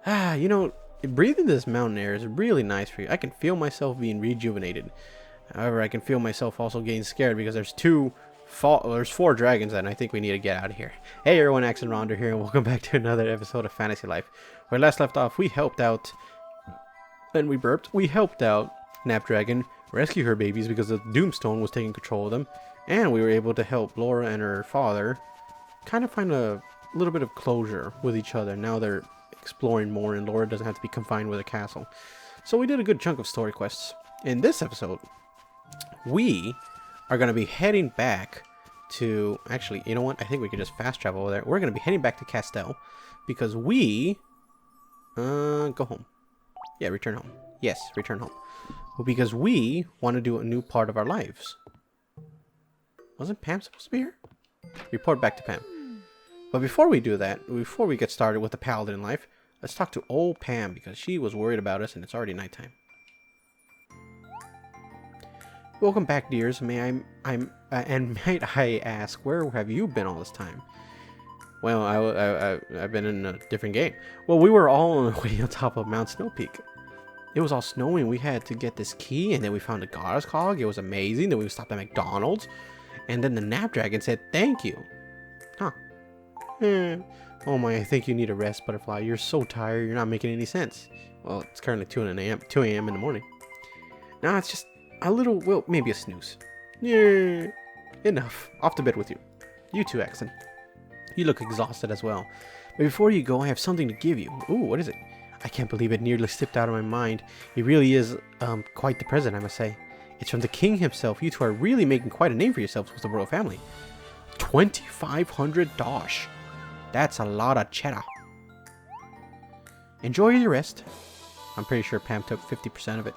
You know, breathing this mountain air is really nice for you. I can feel myself being rejuvenated. However, I can feel myself also getting scared because there's four dragons and I think we need to get out of here. Hey everyone, Axon Ronder here and welcome back to another episode of Fantasy Life. Where last left off, we helped out, and we helped out Snapdragon rescue her babies because the Doomstone was taking control of them. And we were able to help Laura and her father kind of find a little bit of closure with each other. Now they're exploring more and Laura doesn't have to be confined with a castle. So we did a good chunk of story quests. In this episode, we are going to be heading back to... Actually, you know what? I think we could just fast travel over there. We're going to be heading back to Castell because we... go home. Yeah, return home. Yes, return home. Well, because we want to do a new part of our lives. Wasn't Pam supposed to be here? Report back to Pam. But before we do that, before we get started with the Paladin life, let's talk to old Pam because she was worried about us and it's already nighttime. Welcome back, dears. Might I ask, where have you been all this time? Well, I've been in a different game. Well, we were all on the way on top of Mount Snow Peak. It was all snowing. We had to get this key, and then we found a goddess cog. It was amazing. Then we stopped at McDonald's, and then the Snapdragon said, "Thank you." Huh. Oh my, I think you need a rest, Butterfly. You're so tired. You're not making any sense. Well, it's currently 2 a.m. in the morning. Now it's just a little, well, maybe a snooze. Yeah. Enough. Off to bed with you. You too, Axon. You look exhausted as well. But before you go, I have something to give you. Ooh, what is it? I can't believe it nearly slipped out of my mind. It really is quite the present, I must say. It's from the king himself. You two are really making quite a name for yourselves with the royal family. 2,500 dosh. That's a lot of cheddar. Enjoy your rest. I'm pretty sure Pam took 50% of it.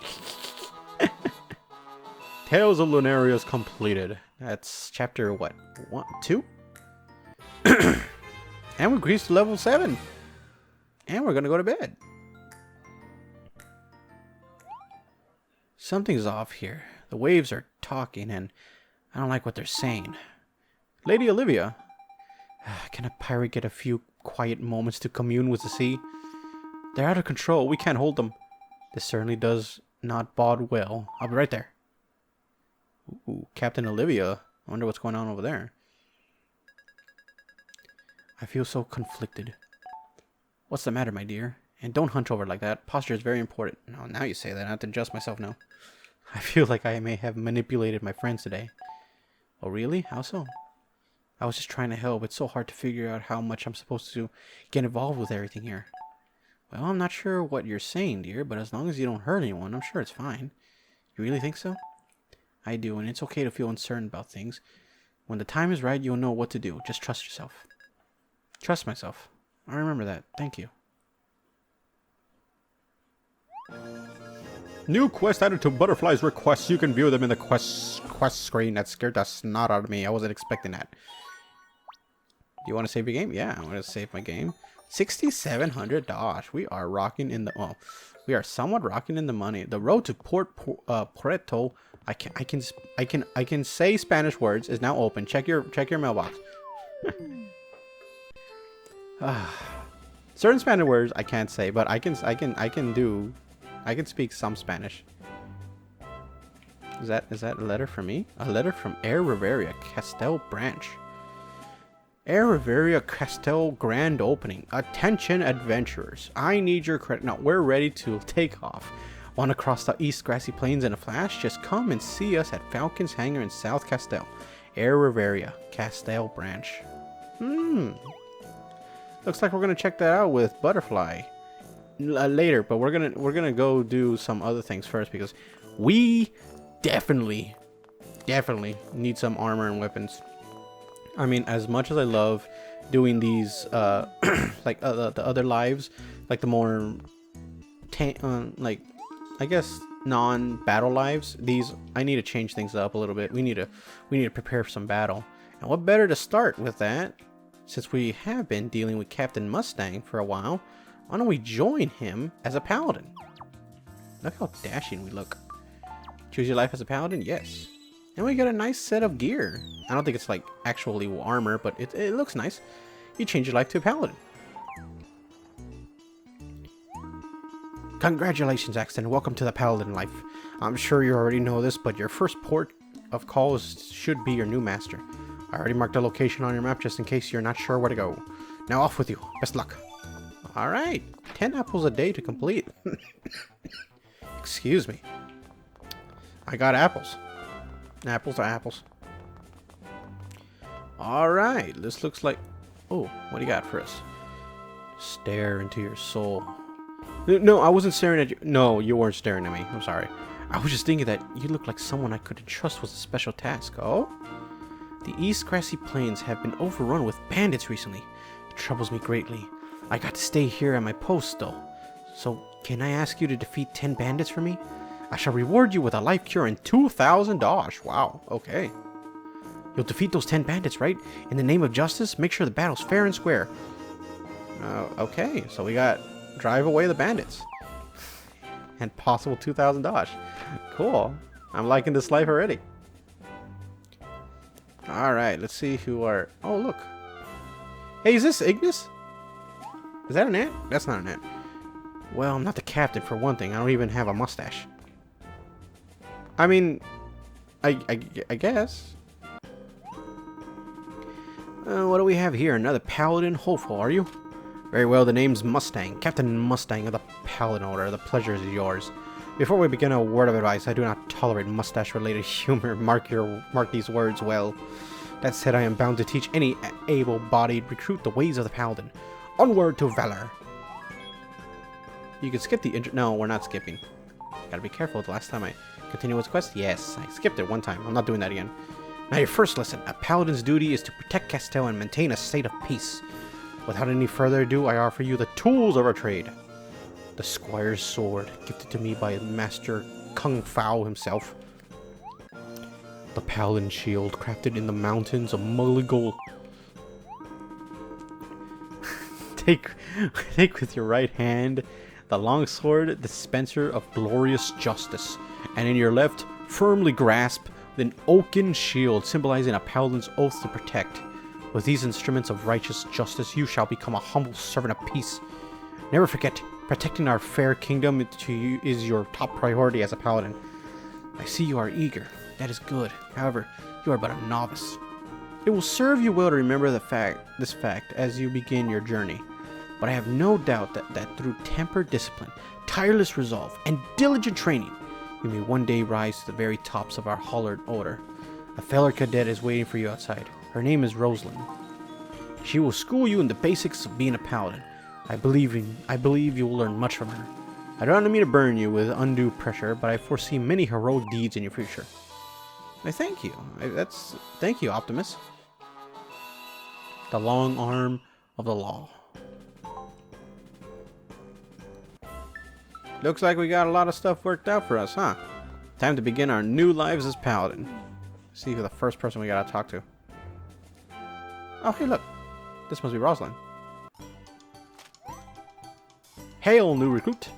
Tales of Lunaria's completed. That's chapter what? 1, 2? And we've reached level 7. And we're gonna go to bed. Something's off here. The waves are talking and I don't like what they're saying. Lady Olivia, can a pirate get a few quiet moments to commune with the sea? They're out of control. We can't hold them. This certainly does not bode well. I'll be right there. Ooh, Captain Olivia. I wonder what's going on over there. I feel so conflicted. What's the matter, my dear? And don't hunch over like that. Posture is very important. No, now you say that. I have to adjust myself now. I feel like I may have manipulated my friends today. Oh, really? How so? I was just trying to help. It's so hard to figure out how much I'm supposed to get involved with everything here. Well, I'm not sure what you're saying, dear, but as long as you don't hurt anyone, I'm sure it's fine. You really think so? I do, and it's okay to feel uncertain about things. When the time is right, you'll know what to do. Just trust yourself. Trust myself. I remember that. Thank you. New quest added to Butterfly's requests. You can view them in the quest screen. That scared the snot out of me. I wasn't expecting that. Do you want to save your game? Yeah, I want to save my game. 6,700 dosh. We are rocking in the... Oh, we are somewhat rocking in the money. The road to Puerto... I can say Spanish words. Is now open. Check your mailbox. Certain Spanish words I can't say, but I can speak some Spanish. Is that a letter from me? A letter from Air Riveria, Castell branch. Air Riveria Castell grand opening. Attention adventurers. I need your credit. Now we're ready to take off. Want to cross the east grassy plains in a flash? Just come and see us at Falcon's Hangar in South Castell. Air Riveria, Castell branch. Looks like we're gonna check that out with Butterfly later, but we're gonna go do some other things first because we definitely need some armor and weapons. I mean, as much as I love doing these like the other lives, like the more like I guess non-battle lives, these I need to change things up a little bit. We need to prepare for some battle, and what better to start with that since we have been dealing with Captain Mustang for a while. Why don't we join him as a paladin? Look how dashing we look. Choose your life as a paladin? Yes. And we got a nice set of gear. I don't think it's like actually armor, but it looks nice. You change your life to a paladin. Congratulations, Axton. Welcome to the Paladin life. I'm sure you already know this, but your first port of call should be your new master. I already marked a location on your map just in case you're not sure where to go. Now off with you. Best luck. Alright. 10 apples a day to complete. Excuse me. I got apples. Apples are apples. Alright. This looks like... Oh, what do you got for us? Stare into your soul. No, I wasn't staring at you. No, you weren't staring at me. I'm sorry. I was just thinking that you look like someone I could entrust with a special task. Oh? The East Grassy Plains have been overrun with bandits recently. It troubles me greatly. I got to stay here at my post, though. So, can I ask you to defeat 10 bandits for me? I shall reward you with a life cure and 2,000 dosh. Wow, okay. You'll defeat those 10 bandits, right? In the name of justice, make sure the battle's fair and square. Okay, so we got drive away the bandits. And possible 2,000 dosh. Cool. I'm liking this life already. Alright, let's see who are... Oh, look. Hey, is this Ignis? Is that an ant? That's not an ant. Well, I'm not the captain for one thing. I don't even have a mustache. I mean, I guess. What do we have here? Another Paladin hopeful, are you? Very well, the name's Mustang. Captain Mustang of the Paladin Order. The pleasure is yours. Before we begin, a word of advice. I do not tolerate mustache-related humor. Mark these words well. That said, I am bound to teach any able-bodied recruit the ways of the Paladin. Onward to valor. You can skip the intro. No, we're not skipping. Gotta be careful. The last time I continue with quest. Yes, I skipped it one time. I'm not doing that again. Now, your first lesson. A Paladin's duty is to protect Castell and maintain a state of peace. Without any further ado, I offer you the tools of our trade. The Squire's Sword, gifted to me by Master Kung Fao himself. The Paladin Shield, crafted in the mountains of Mulligal. Take with your right hand the longsword, dispenser of glorious justice, and in your left, firmly grasp an oaken shield, symbolizing a Paladin's oath to protect. With these instruments of righteous justice, you shall become a humble servant of peace. Never forget, protecting our fair kingdom to you is your top priority as a Paladin. I see you are eager. That is good. However, you are but a novice. It will serve you well to remember this fact as you begin your journey. But I have no doubt that through tempered discipline, tireless resolve, and diligent training, you may one day rise to the very tops of our Hollard Order. A fellow cadet is waiting for you outside. Her name is Rosalind. She will school you in the basics of being a Paladin. I believe you will learn much from her. I don't mean to burn you with undue pressure, but I foresee many heroic deeds in your future. I thank you. Thank you, Optimus. The long arm of the law. Looks like we got a lot of stuff worked out for us, huh? Time to begin our new lives as Paladin. See who the first person we gotta talk to. Oh, hey, look. This must be Rosalind. Hail, new recruit.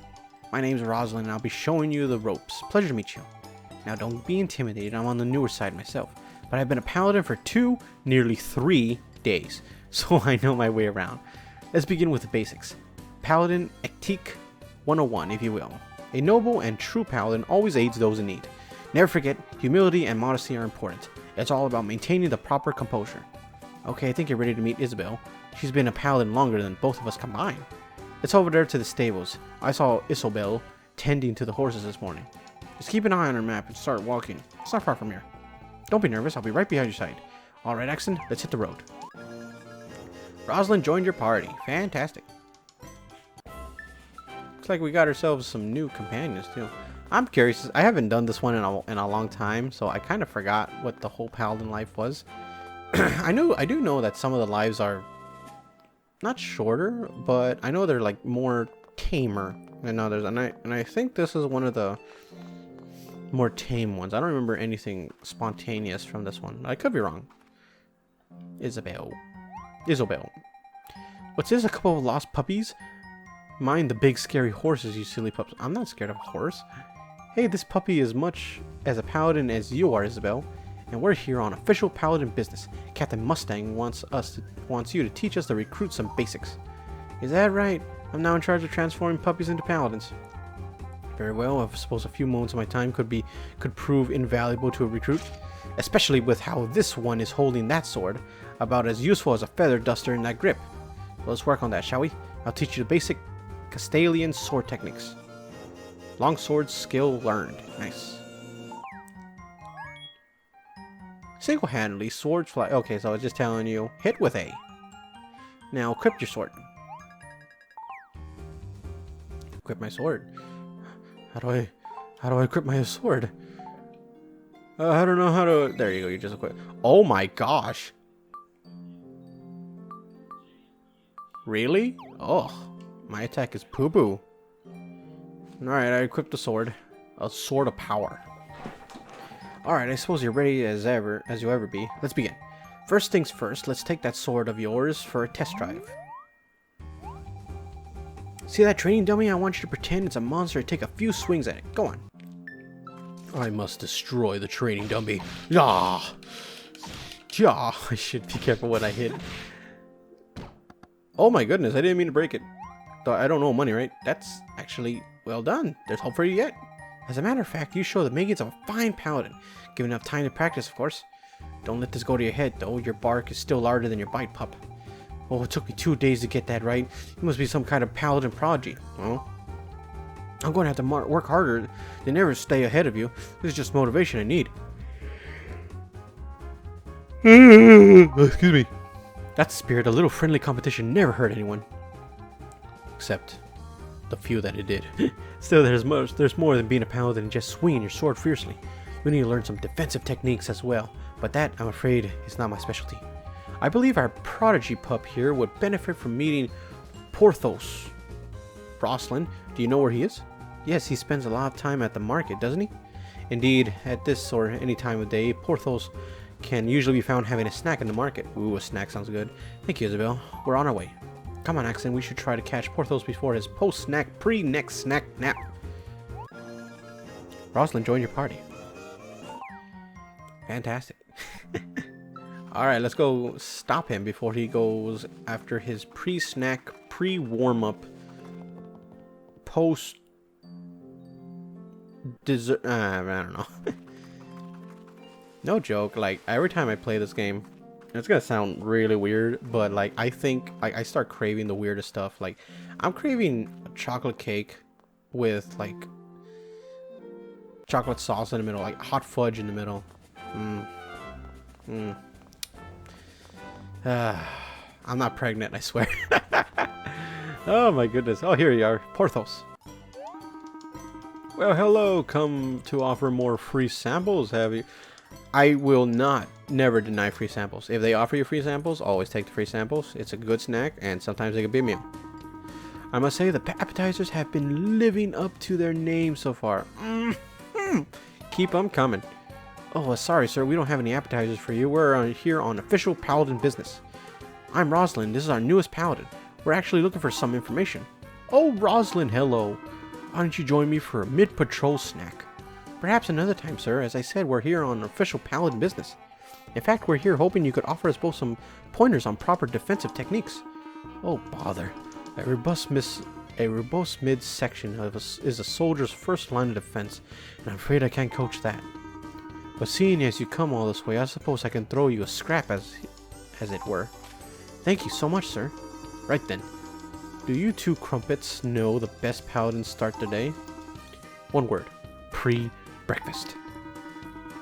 My name's Rosalind, and I'll be showing you the ropes. Pleasure to meet you. Now, don't be intimidated. I'm on the newer side myself. But I've been a Paladin for nearly 3 days. So I know my way around. Let's begin with the basics. Paladin Ethique 101, if you will. A noble and true Paladin always aids those in need. Never forget, humility and modesty are important. It's all about maintaining the proper composure. Okay, I think you're ready to meet Isabel. She's been a Paladin longer than both of us combined. It's over there to the stables. I saw Isabel tending to the horses this morning. Just keep an eye on her map and start walking. It's not far from here. Don't be nervous, I'll be right behind your side. Alright, Axton, let's hit the road. Rosalind joined your party. Fantastic. Looks like we got ourselves some new companions, too. I'm curious. I haven't done this one in a long time, so I kind of forgot what the whole Paladin life was. I do know that some of the lives are not shorter, but I know they're like more tamer than others, and I think this is one of the more tame ones. I don't remember anything spontaneous from this one. I could be wrong. Isabel. What's this? A couple of lost puppies? Mind the big scary horses, you silly pups. I'm not scared of a horse. Hey, this puppy is much as a Paladin as you are, Isabel. And we're here on official Paladin business. Captain Mustang wants you to teach us to recruit some basics. Is that right? I'm now in charge of transforming puppies into Paladins. Very well, I suppose a few moments of my time could prove invaluable to a recruit. Especially with how this one is holding that sword. About as useful as a feather duster in that grip. Well, let's work on that, shall we? I'll teach you the basic Castalian sword techniques. Long sword skill learned. Nice. Single-handedly, swords fly. Okay, so I was just telling you, hit with A. Now equip your sword. Equip my sword. How do I equip my sword? I don't know how to. There you go. You just equip. Oh my gosh. Really? Oh, my attack is poo-poo. Alright, I equipped the sword. A sword of power. Alright, I suppose you're ready as you'll ever be. Let's begin. First things first, let's take that sword of yours for a test drive. See that training dummy? I want you to pretend it's a monster and take a few swings at it. Go on. I must destroy the training dummy. Yeah. Yeah. I should be careful what I hit. Oh my goodness, I didn't mean to break it. I don't know money, right? That's actually well done. There's hope for you yet. As a matter of fact, you show the makings of a fine paladin. Give enough time to practice, of course. Don't let this go to your head, though. Your bark is still larger than your bite, pup. Oh, it took me 2 days to get that right. You must be some kind of paladin prodigy. Well, I'm going to have to work harder than ever to stay ahead of you. This is just motivation I need. Excuse me. That's the spirit. A little friendly competition never hurt anyone. Except the few that it did. Still, there's more than being a paladin and just swinging your sword fiercely. We need to learn some defensive techniques as well, but that, I'm afraid, is not my specialty. I believe our prodigy pup here would benefit from meeting Porthos. Rosalind, do you know where he is? Yes, he spends a lot of time at the market, doesn't he? Indeed, at this or any time of day, Porthos can usually be found having a snack in the market. Ooh, a snack sounds good. Thank you, Isabel. We're on our way. Come on, Axon, we should try to catch Porthos before his post-snack, pre-next snack nap. Rosalind, join your party. Fantastic. Alright, let's go stop him before he goes after his pre-snack, pre-warm-up, post-dessert. I don't know. No joke, like, every time I play this game, it's gonna sound really weird, but, like, I think I start craving the weirdest stuff. Like, I'm craving a chocolate cake with, like, chocolate sauce in the middle, like, hot fudge in the middle. I'm not pregnant, I swear. Oh, my goodness. Oh, here you are. Porthos. Well, hello. Come to offer more free samples, have you? I will never deny free samples. If they offer you free samples, always take the free samples. It's a good snack, and sometimes they can be a meal. I must say, the appetizers have been living up to their name so far. Keep them coming. Oh, sorry, sir. We don't have any appetizers for you. We're here on official Paladin business. I'm Rosalind. This is our newest Paladin. We're actually looking for some information. Oh, Rosalind, hello. Why don't you join me for a mid-patrol snack? Perhaps another time, sir. As I said, we're here on official Paladin business. In fact, we're here hoping you could offer us both some pointers on proper defensive techniques. Oh, bother. A robust midsection is a soldier's first line of defense, and I'm afraid I can't coach that. But seeing as you come all this way, I suppose I can throw you a scrap as it were. Thank you so much, sir. Right then. Do you two crumpets know the best paladins start the day? One word. Pre-breakfast.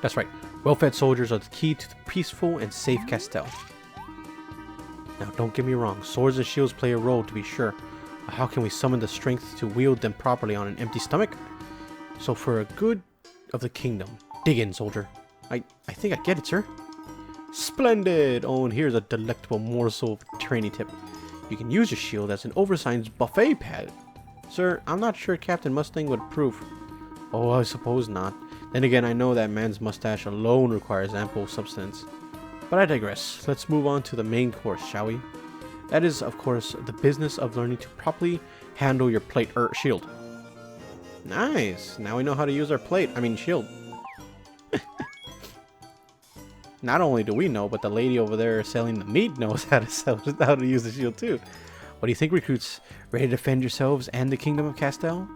That's right. Well-fed soldiers are the key to the peaceful and safe Castell. Now, don't get me wrong. Swords and shields play a role, to be sure. But how can we summon the strength to wield them properly on an empty stomach? So for a good of the kingdom, dig in, soldier. I think I get it, sir. Splendid! Oh, and here's a delectable morsel of training tip. You can use your shield as an oversized buffet pad. Sir, I'm not sure Captain Mustang would approve. Oh, I suppose not. Then again, I know that man's mustache alone requires ample substance. But I digress. Let's move on to the main course, shall we? That is, of course, the business of learning to properly handle your shield. Nice! Now we know how to use our shield. Not only do we know, but the lady over there selling the meat knows how to use the shield too. What do you think, recruits? Ready to defend yourselves and the kingdom of Castell?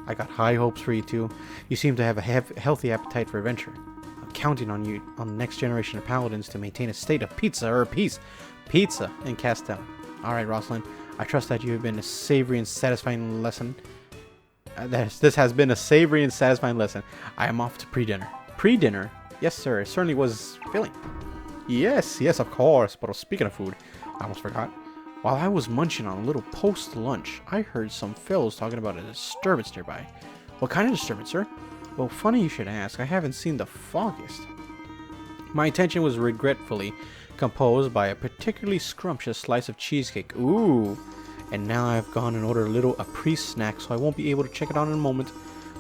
I got high hopes for you two. You seem to have a healthy appetite for adventure. I'm counting on you, on the next generation of paladins, to maintain a state of peace in Castell. Alright, Rosalind, I trust that you have been a savory and satisfying lesson. This has been a savory and satisfying lesson. I am off to pre-dinner. Pre-dinner? Yes, sir. It certainly was filling. Yes, of course. But speaking of food, I almost forgot. While I was munching on a little post-lunch, I heard some fellows talking about a disturbance nearby. What kind of disturbance, sir? Well, funny you should ask. I haven't seen the foggiest. My attention was regretfully composed by a particularly scrumptious slice of cheesecake. Ooh! And now I've gone and ordered a pre-snack, so I won't be able to check it out in a moment.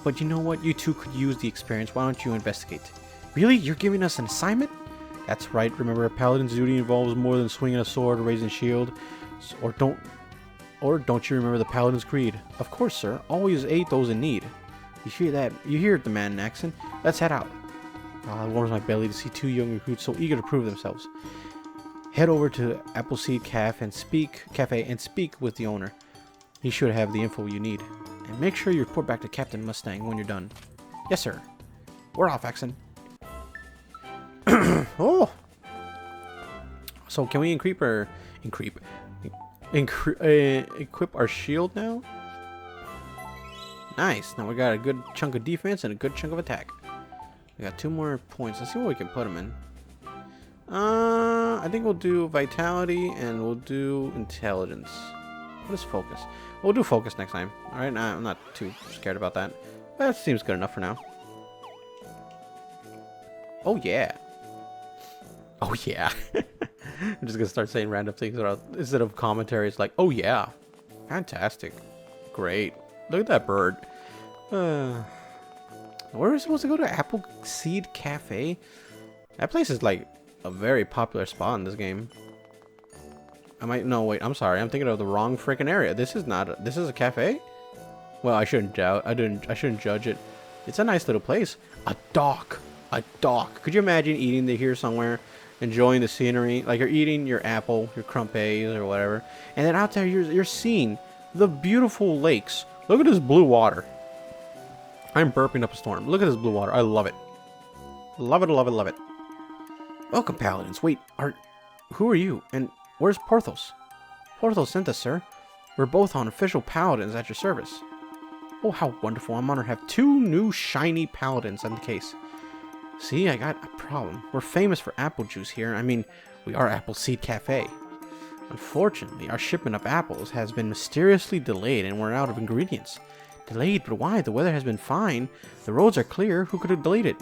But you know what? You two could use the experience. Why don't you investigate? Really? You're giving us an assignment? That's right. Remember, a paladin's duty involves more than swinging a sword or raising a shield. Or don't you remember the Paladin's creed? Of course, sir. Always aid those in need. You hear that? You hear the man in accent? Let's head out. It warms my belly to see two young recruits so eager to prove themselves. Head over to Appleseed Cafe and speak with the owner. He should have the info you need. And make sure you report back to Captain Mustang when you're done. Yes, sir. We're off, Axon. Oh! So, can we equip our shield now? Nice. Now we got a good chunk of defense and a good chunk of attack. We got 2 more points. Let's see what we can put them in. I think we'll do vitality and we'll do intelligence. What is focus? We'll do focus next time. Alright, nah, I'm not too scared about that. That seems good enough for now. Oh yeah. Oh yeah. I'm just gonna start saying random things instead of commentary. It's like, oh yeah. Fantastic. Great. Look at that bird. Where are we supposed to go to? Appleseed Cafe? That place is like a very popular spot in this game. No, wait, I'm sorry. I'm thinking of the wrong freaking area. This is a cafe? Well, I shouldn't judge it. It's a nice little place. A dock. A dock. Could you imagine eating here somewhere, enjoying the scenery? Like you're eating your apple, your crumpets or whatever, and then out there you're seeing the beautiful lakes. Look at this blue water. I'm burping up a storm. Look at this blue water. I love it. Love it, love it, love it. Welcome, Paladins. Wait, who are you? And where's Porthos? Porthos sent us, sir. We're both on official Paladins at your service. Oh, how wonderful. I'm honored to have 2 new shiny Paladins in the case. See, I got a problem. We're famous for apple juice here. I mean, we are Appleseed Cafe. Unfortunately, our shipment of apples has been mysteriously delayed and we're out of ingredients. Delayed, but why? The weather has been fine. The roads are clear. Who could have delayed it?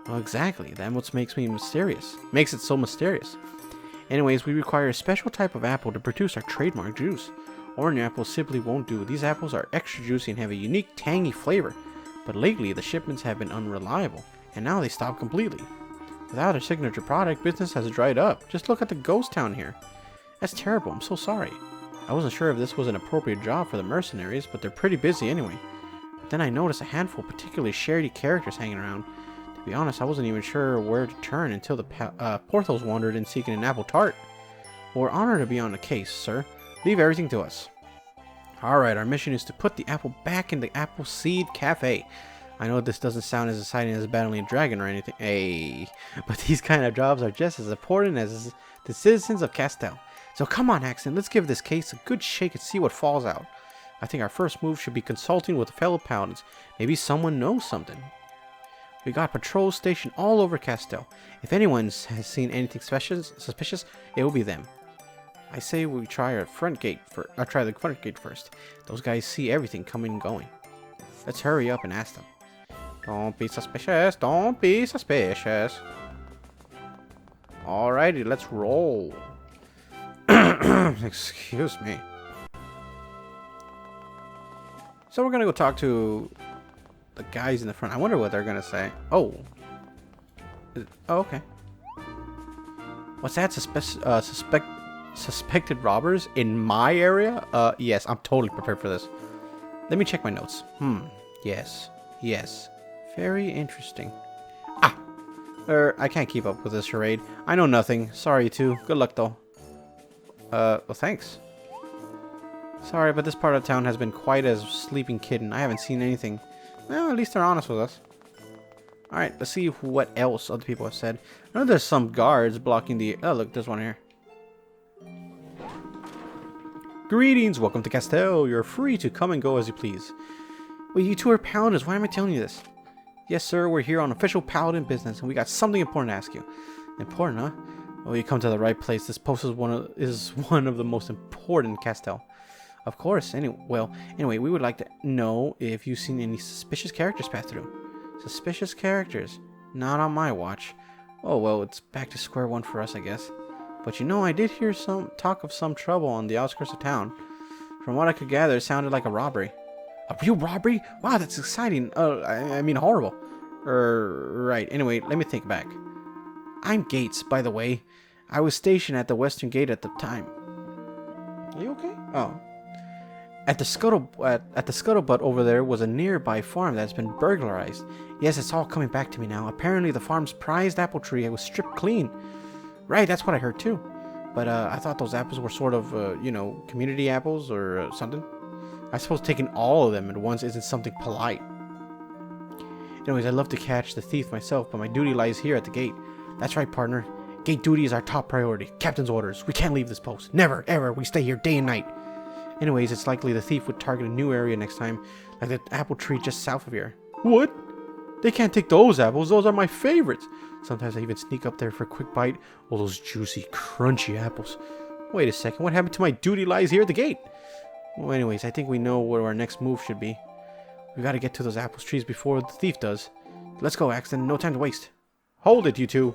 Well, exactly. That's what makes it so mysterious. Anyways, we require a special type of apple to produce our trademark juice. Orange apples simply won't do. These apples are extra juicy and have a unique tangy flavor. But lately, the shipments have been unreliable, and now they stop completely. Without our signature product, business has dried up. Just look at the ghost town here. That's terrible. I'm so sorry. I wasn't sure if this was an appropriate job for the mercenaries, but they're pretty busy anyway. But then I noticed a handful of particularly shady characters hanging around. To be honest, I wasn't even sure where to turn until the Porthos wandered in seeking an apple tart. Well, we're honored to be on the case, sir. Leave everything to us. Alright, our mission is to put the apple back in the Appleseed Cafe. I know this doesn't sound as exciting as battling a dragon or anything, but these kind of jobs are just as important as the citizens of Castell. So come on, Axon, let's give this case a good shake and see what falls out. I think our first move should be consulting with fellow paladins. Maybe someone knows something. We got patrols stationed all over Castell. If anyone has seen anything suspicious, it will be them. I say we try the front gate first. Those guys see everything coming and going. Let's hurry up and ask them. Don't be suspicious. Don't be suspicious. Alrighty, let's roll. Excuse me. So we're gonna go talk to the guys in the front. I wonder what they're gonna say. Oh. Oh, okay. What's that? Suspected robbers in my area? Yes, I'm totally prepared for this. Let me check my notes. Yes. Yes. Very interesting. I can't keep up with this charade. I know nothing. Sorry, too. Good luck, though. Well, thanks. Sorry, but this part of town has been quiet as sleeping kitten. I haven't seen anything. Well, at least they're honest with us. Alright, let's see what else other people have said. I know there's some guards blocking the... Oh, look, there's one here. Greetings, welcome to Castell. You're free to come and go as you please. Wait, you two are paladins. Why am I telling you this? Yes, sir, we're here on official paladin business, and we got something important to ask you. Important, huh? Well, you come to the right place. This post is one of the most important in Castell. Of course. Anyway, we would like to know if you've seen any suspicious characters pass through. Suspicious characters? Not on my watch. Oh, well, it's back to square one for us, I guess. But you know, I did hear some talk of some trouble on the outskirts of town. From what I could gather, it sounded like a robbery. A real robbery? Wow, that's exciting. I mean horrible. Right. Anyway, let me think back. I'm Gates, by the way. I was stationed at the western gate at the time. Are you okay? Oh. At the scuttlebutt over there was a nearby farm that's been burglarized. Yes, it's all coming back to me now. Apparently the farm's prized apple tree was stripped clean. Right, that's what I heard too. But I thought those apples were sort of, community apples or something. I suppose taking all of them at once isn't something polite. Anyways, I'd love to catch the thief myself, but my duty lies here at the gate. That's right, partner. Gate duty is our top priority. Captain's orders. We can't leave this post. Never, ever. We stay here day and night. Anyways, it's likely the thief would target a new area next time, like the apple tree just south of here. What? They can't take those apples. Those are my favorites. Sometimes I even sneak up there for a quick bite. All those juicy, crunchy apples. Wait a second. What happened to my duty lies here at the gate? Well, anyways, I think we know what our next move should be. We gotta get to those apple trees before the thief does. Let's go, Axton. No time to waste. Hold it, you two.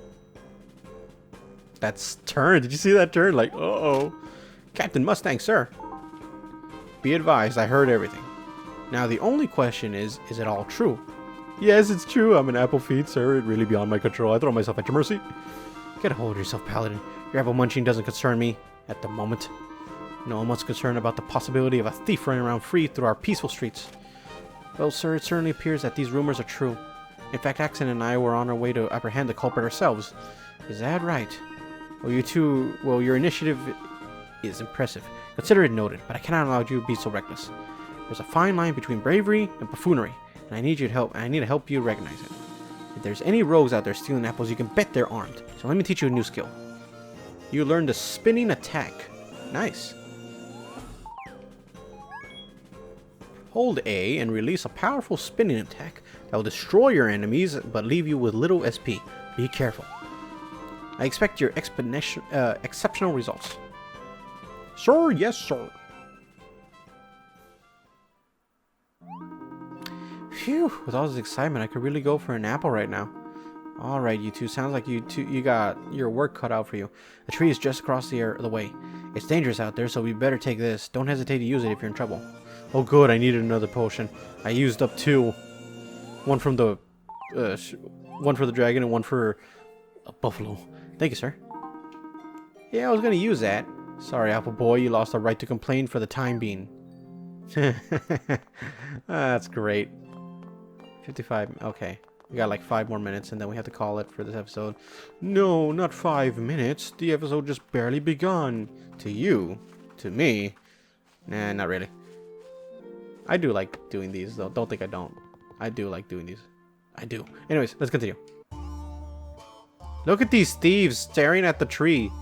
That's turn. Did you see that turn? Like, uh-oh. Captain Mustang, sir. Be advised, I heard everything. Now, the only question is it all true? Yes, it's true. I'm an apple feed, sir. It's really beyond my control. I throw myself at your mercy. Get a hold of yourself, Paladin. Your apple munching doesn't concern me at the moment. No, I'm much concerned about the possibility of a thief running around free through our peaceful streets. Well, sir, it certainly appears that these rumors are true. In fact, Axon and I were on our way to apprehend the culprit ourselves. Is that right? Well, your initiative is impressive. Consider it noted, but I cannot allow you to be so reckless. There's a fine line between bravery and buffoonery, and I need your help. I need to help you recognize it. If there's any rogues out there stealing apples, you can bet they're armed. So let me teach you a new skill. You learn the spinning attack. Nice. Hold A and release a powerful spinning attack that will destroy your enemies but leave you with little SP. Be careful. I expect your exceptional results. Sir, yes, sir. Phew, with all this excitement, I could really go for an apple right now. Alright, you two. Sounds like you got your work cut out for you. The tree is just across the way. It's dangerous out there, so we better take this. Don't hesitate to use it if you're in trouble. Oh good, I needed another potion. I used up 2. One from the one for the dragon and one for a buffalo. Thank you, sir. Yeah, I was gonna use that. Sorry, Apple Boy, you lost the right to complain for the time being. That's great. 55, okay. We got like 5 more minutes and then we have to call it for this episode. No, not 5 minutes. The episode just barely begun. To you. To me. Nah, not really. I do like doing these though. Don't think I don't. I do like doing these. I do. Anyways, let's continue. Look at these thieves staring at the tree.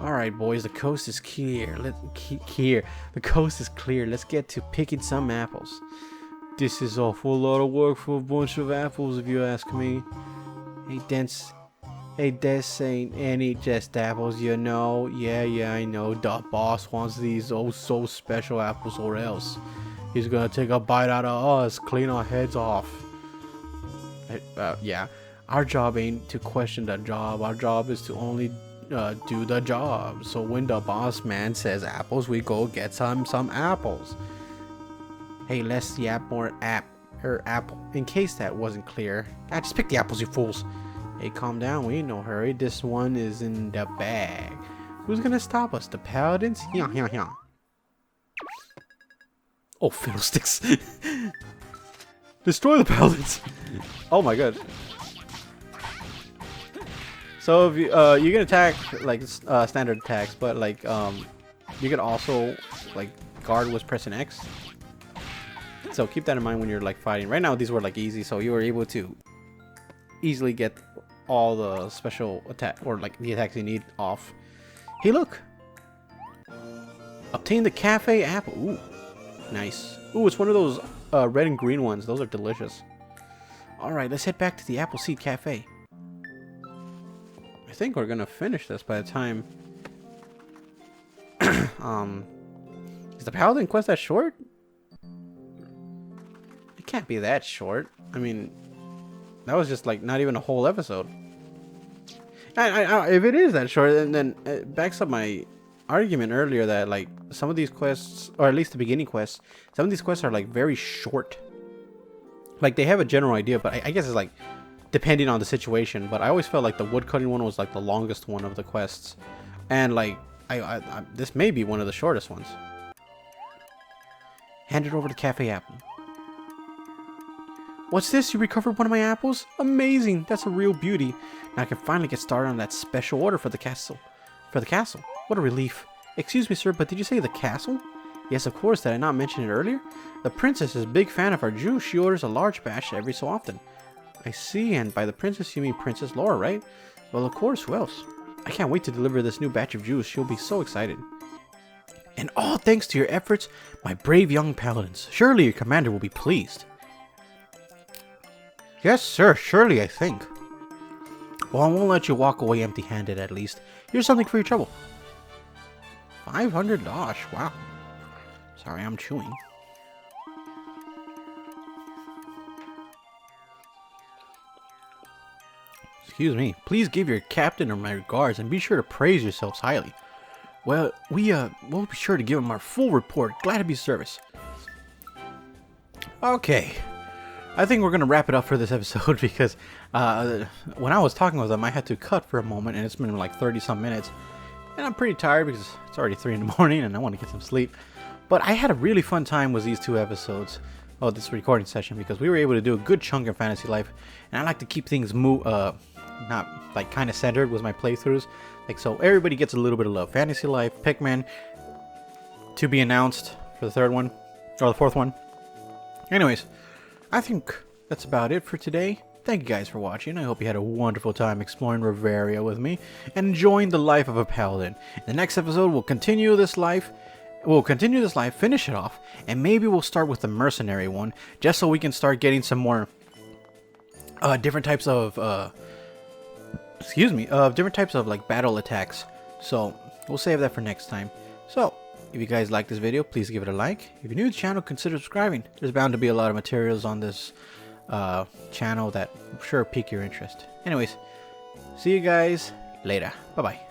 Alright, boys, the coast is clear. The coast is clear. Let's get to picking some apples. This is awful lot of work for a bunch of apples, if you ask me. Hey, this ain't any just apples, you know. Yeah, I know. The boss wants these oh so special apples, or else he's gonna take a bite out of us, clean our heads off. Yeah. Our job ain't to question the job. Our job is to only do the job. So when the boss man says apples, we go get some apples. Hey, let's yap more apple. In case that wasn't clear. Just pick the apples, you fools. Hey, calm down. We ain't no hurry. This one is in the bag. Who's gonna stop us? The paladins? Yeah. Oh, fiddlesticks. Destroy the paladins. Oh my god. So if you can attack like standard attacks, but like you can also like guard was pressing X. So keep that in mind when you're like fighting. Right now these were like easy, so you were able to easily get all the special attack or like the attacks you need off. Hey, look! Obtain the cafe apple. Ooh, nice. Ooh, it's one of those red and green ones. Those are delicious. All right, let's head back to the Appleseed Cafe. I think we're gonna finish this by the time. Is the Paladin quest that short? It can't be that short. I mean, that was just like not even a whole episode. If it is that short, then it backs up my argument earlier that like some of these quests, or at least the beginning quests, some of these quests are like very short. Like they have a general idea, but I guess it's like depending on the situation. But I always felt like the woodcutting one was like the longest one of the quests, and like this may be one of the shortest ones. Hand it over to Cafe Apple. What's this? You recovered one of my apples? Amazing! That's a real beauty. Now I can finally get started on that special order for the castle. What a relief. Excuse me, sir, but did you say the castle? Yes, of course. Did I not mention it earlier? The princess is a big fan of our juice. She orders a large batch every so often. I see, and by the princess you mean Princess Laura, right? Well, of course, who else? I can't wait to deliver this new batch of juice. She'll be so excited. And all thanks to your efforts, my brave young paladins. Surely your commander will be pleased. Yes, sir, surely, I think. Well, I won't let you walk away empty-handed, at least. Here's something for your trouble. $500, wow. Sorry, I'm chewing. Excuse me. Please give your captain my regards and be sure to praise yourselves highly. Well, we'll be sure to give him our full report. Glad to be of service. Okay. I think we're going to wrap it up for this episode because when I was talking with them, I had to cut for a moment, and it's been like 30-some minutes. And I'm pretty tired because it's already 3 in the morning and I want to get some sleep. But I had a really fun time with these 2 episodes of this recording session because we were able to do a good chunk of Fantasy Life. And I like to keep things not like kind of centered with my playthroughs. Like so everybody gets a little bit of love. Fantasy Life, Pikmin, to be announced for the 3rd one, or the 4th one. Anyways, I think that's about it for today. Thank you guys for watching. I hope you had a wonderful time exploring Riveria with me and enjoying the life of a paladin. In the next episode, we'll continue this life, finish it off, and maybe we'll start with the mercenary one, just so we can start getting some more different types of different types of like battle attacks. So we'll save that for next time. So if you guys like this video, please give it a like. If you're new to the channel, consider subscribing. There's bound to be a lot of materials on this channel that I'm sure pique your interest. Anyways, see you guys later. Bye bye.